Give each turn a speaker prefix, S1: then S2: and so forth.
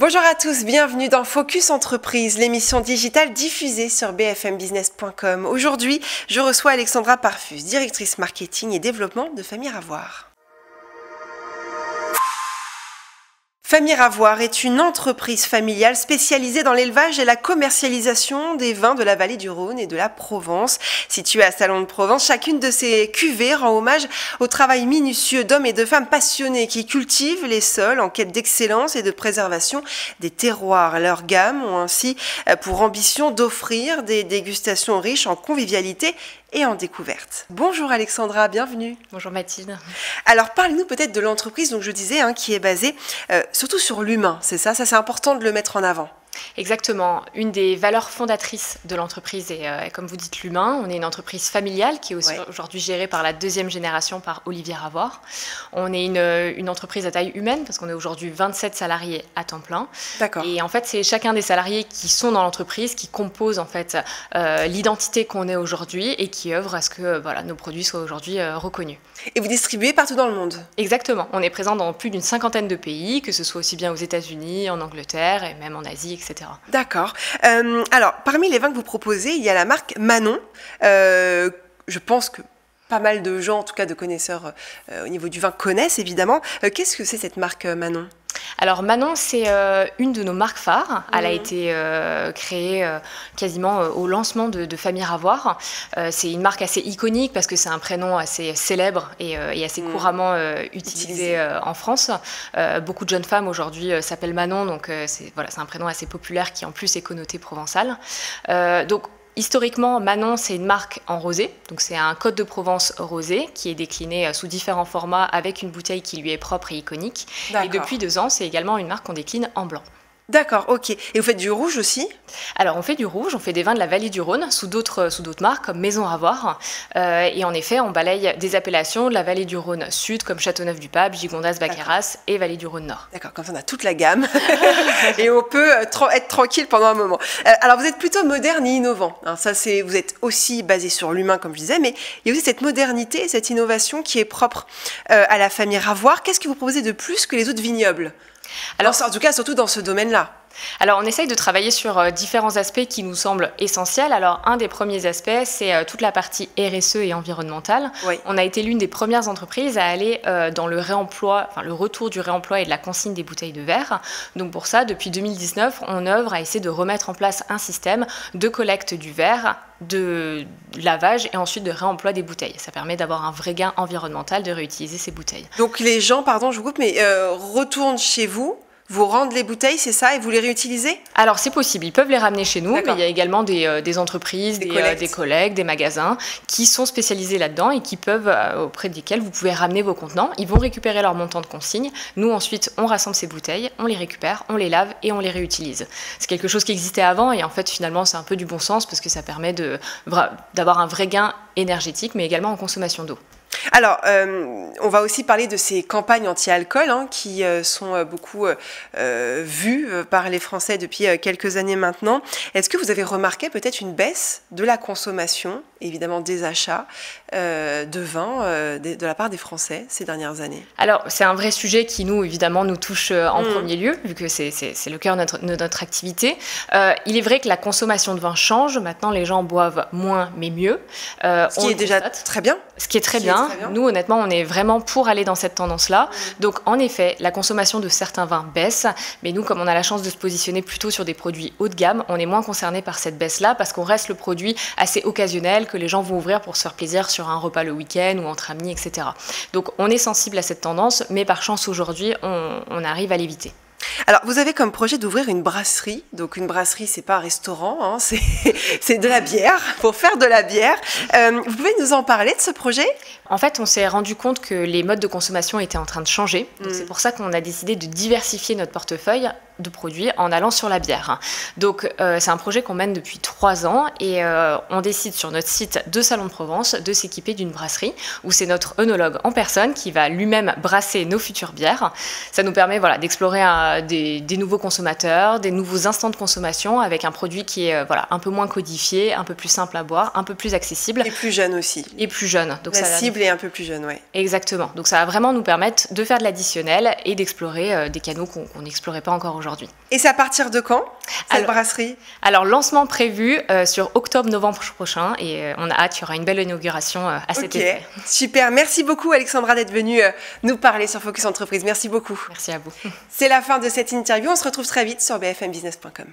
S1: Bonjour à tous, bienvenue dans Focus Entreprise, l'émission digitale diffusée sur bfmbusiness.com. Aujourd'hui, je reçois Alexandra Parfus, directrice marketing et développement de Famille Ravoire. Famille Ravoire est une entreprise familiale spécialisée dans l'élevage et la commercialisation des vins de la vallée du Rhône et de la Provence. Située à Salon de Provence, chacune de ces cuvées rend hommage au travail minutieux d'hommes et de femmes passionnés qui cultivent les sols en quête d'excellence et de préservation des terroirs. Leurs gammes ont ainsi pour ambition d'offrir des dégustations riches en convivialité et en découverte. Bonjour Alexandra, bienvenue.
S2: Bonjour Mathilde.
S1: Alors parlez-nous peut-être de l'entreprise, donc je disais, qui est basée surtout sur l'humain, c'est ça c'est important de le mettre en avant.
S2: Exactement. Une des valeurs fondatrices de l'entreprise est, comme vous dites, l'humain. On est une entreprise familiale qui est aujourd'hui gérée par la deuxième génération, par Olivier Ravoire. On est une entreprise à taille humaine parce qu'on est aujourd'hui 27 salariés à temps plein.
S1: D'accord.
S2: Et en fait, c'est chacun des salariés qui sont dans l'entreprise qui composent en fait l'identité qu'on est aujourd'hui et qui œuvrent à ce que nos produits soient aujourd'hui reconnus.
S1: Et vous distribuez partout dans le monde?
S2: Exactement. On est présent dans plus d'une cinquantaine de pays, que ce soit aussi bien aux États-Unis, en Angleterre et même en Asie, etc.
S1: D'accord. Alors, parmi les vins que vous proposez, il y a la marque Manon. Je pense que pas mal de gens, en tout cas de connaisseurs au niveau du vin, connaissent évidemment. Qu'est-ce que c'est cette marque Manon ?
S2: Alors Manon, c'est une de nos marques phares. Elle a été créée quasiment au lancement de Famille Ravoire. C'est une marque assez iconique parce que c'est un prénom assez célèbre et assez couramment utilisé en France. Beaucoup de jeunes femmes aujourd'hui s'appellent Manon, donc c'est un prénom assez populaire qui en plus est connoté provençal. Historiquement, Manon, c'est une marque en rosé, donc c'est un Côte de Provence rosé qui est décliné sous différents formats avec une bouteille qui lui est propre et iconique. Et depuis 2 ans, c'est également une marque qu'on décline en blanc.
S1: D'accord, ok. Et vous faites du rouge aussi ?
S2: Alors on fait du rouge, on fait des vins de la vallée du Rhône sous d'autres marques comme Maison Ravoire. Et en effet, on balaye des appellations de la vallée du Rhône Sud comme Châteauneuf-du-Pape, Gigondas, Bacqueyras et vallée du Rhône Nord.
S1: D'accord, comme ça on a toute la gamme et on peut être tranquille pendant un moment. Alors vous êtes plutôt moderne et innovant. Hein, vous êtes aussi basé sur l'humain comme je disais, mais il y a aussi cette modernité, cette innovation qui est propre à la famille Ravoire. Qu'est-ce que vous proposez de plus que les autres vignobles ? Alors, en tout cas, surtout dans ce domaine-là.
S2: Alors, on essaye de travailler sur différents aspects qui nous semblent essentiels. Alors, un des premiers aspects, c'est toute la partie RSE et environnementale. Oui. On a été l'une des premières entreprises à aller dans le réemploi, le retour du réemploi et de la consigne des bouteilles de verre. Donc, pour ça, depuis 2019, on œuvre à essayer de remettre en place un système de collecte du verre, de lavage et ensuite de réemploi des bouteilles. Ça permet d'avoir un vrai gain environnemental de réutiliser ces bouteilles.
S1: Donc, les gens, pardon, je vous coupe, mais retournent chez vous, vous rendent les bouteilles, c'est ça, et vous les réutilisez ?
S2: Alors c'est possible, ils peuvent les ramener chez nous, mais il y a également des entreprises, des collègues, des magasins qui sont spécialisés là-dedans et qui peuvent, auprès desquels vous pouvez ramener vos contenants. Ils vont récupérer leur montant de consigne. Nous ensuite, on rassemble ces bouteilles, on les récupère, on les lave et on les réutilise. C'est quelque chose qui existait avant et en fait finalement c'est un peu du bon sens parce que ça permet d'avoir un vrai gain énergétique mais également en consommation d'eau.
S1: Alors, on va aussi parler de ces campagnes anti-alcool qui sont beaucoup vues par les Français depuis quelques années maintenant. Est-ce que vous avez remarqué peut-être une baisse de la consommation, évidemment des achats de vin de la part des Français ces dernières années ?
S2: Alors, c'est un vrai sujet qui nous, évidemment, nous touche en premier lieu, vu que c'est le cœur de notre activité. Il est vrai que la consommation de vin change. Maintenant, les gens boivent moins, mais mieux.
S1: Ce qui est déjà très bien.
S2: Ce qui est très bien. Nous, honnêtement, on est vraiment pour aller dans cette tendance-là. Donc, en effet, la consommation de certains vins baisse. Mais nous, comme on a la chance de se positionner plutôt sur des produits haut de gamme, on est moins concerné par cette baisse-là parce qu'on reste le produit assez occasionnel que les gens vont ouvrir pour se faire plaisir sur un repas le week-end ou entre amis, etc. Donc, on est sensible à cette tendance, mais par chance, aujourd'hui, on arrive à l'éviter.
S1: Alors, vous avez comme projet d'ouvrir une brasserie. Donc, une brasserie, c'est pas un restaurant, c'est de la bière, pour faire de la bière. Vous pouvez nous en parler de ce projet ?
S2: En fait, on s'est rendu compte que les modes de consommation étaient en train de changer. C'est pour ça qu'on a décidé de diversifier notre portefeuille de produits en allant sur la bière. Donc, c'est un projet qu'on mène depuis 3 ans et on décide sur notre site de Salon de Provence de s'équiper d'une brasserie où c'est notre œnologue en personne qui va lui-même brasser nos futures bières. Ça nous permet d'explorer des nouveaux consommateurs, des nouveaux instants de consommation avec un produit qui est un peu moins codifié, un peu plus simple à boire, un peu plus accessible.
S1: Et plus jeune aussi.
S2: Et plus jeune. Donc
S1: la cible est un peu plus jeune, oui.
S2: Exactement. Donc ça va vraiment nous permettre de faire de l'additionnel et d'explorer des canaux qu'on n'explorait pas encore aujourd'hui.
S1: Et c'est à partir de quand, cette brasserie?
S2: Alors, lancement prévu sur octobre-novembre prochain et on a hâte, il y aura une belle inauguration à cet effet.
S1: Super, merci beaucoup Alexandra d'être venue nous parler sur Focus Entreprise. Merci beaucoup.
S2: Merci à vous.
S1: C'est la fin de cette interview, on se retrouve très vite sur bfmbusiness.com.